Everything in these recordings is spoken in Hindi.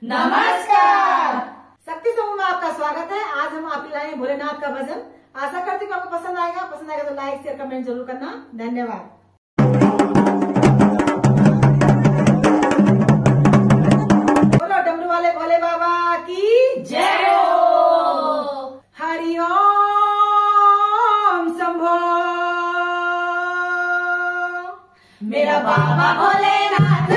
नमस्कार। शक्ति समूह में आपका स्वागत है। आज हम आपके लाए भोलेनाथ का भजन। आशा करती हूँ आपको पसंद आएगा तो लाइक शेयर कमेंट जरूर करना। धन्यवाद। बोलो डमरू वाले भोले बाबा की जय हो। हरि ओम शंभो। मेरा बाबा भोलेनाथ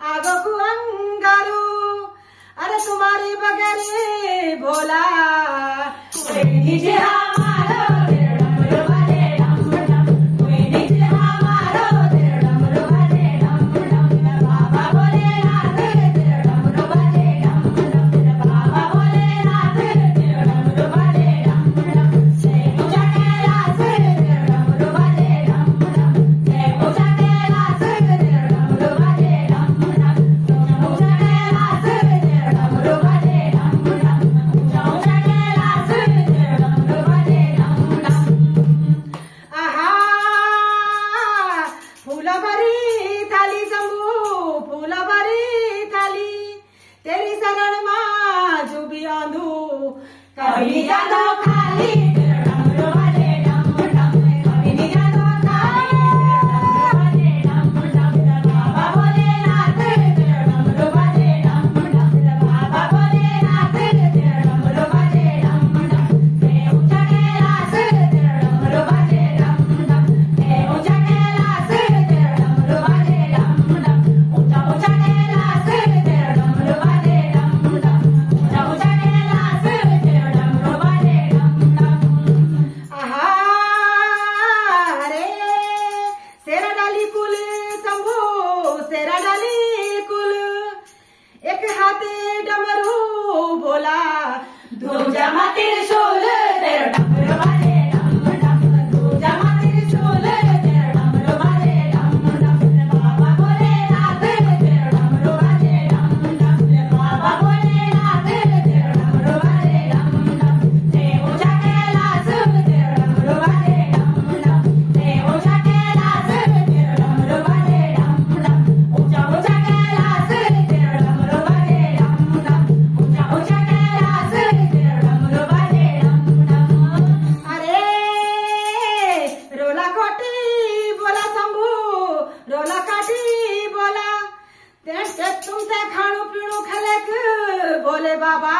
आगो अंगारू। अरे तुम्हारी बगैर भोला तेरी शरण मां जुबी आंधू कभी जादो खाली डमरू भोला दूजा मातिर शोल तेरा डमरू वाले डम डम दूजा मातिर शोल तेरा डमरू वाले डम डम बाबा भोलेनाथ तेरा डमरू वाले डम डम बाबा भोलेनाथ तेरा डमरू वाले डम डम देव कैलाश तेरा डमरू वाले डम डम देव कैलाश तेरा डमरू वाले डम डम ऊंचा ऊंचा कैलाश तेरा डमरू वाले तुमसे खाणू पीणू खलेक भोले बाबा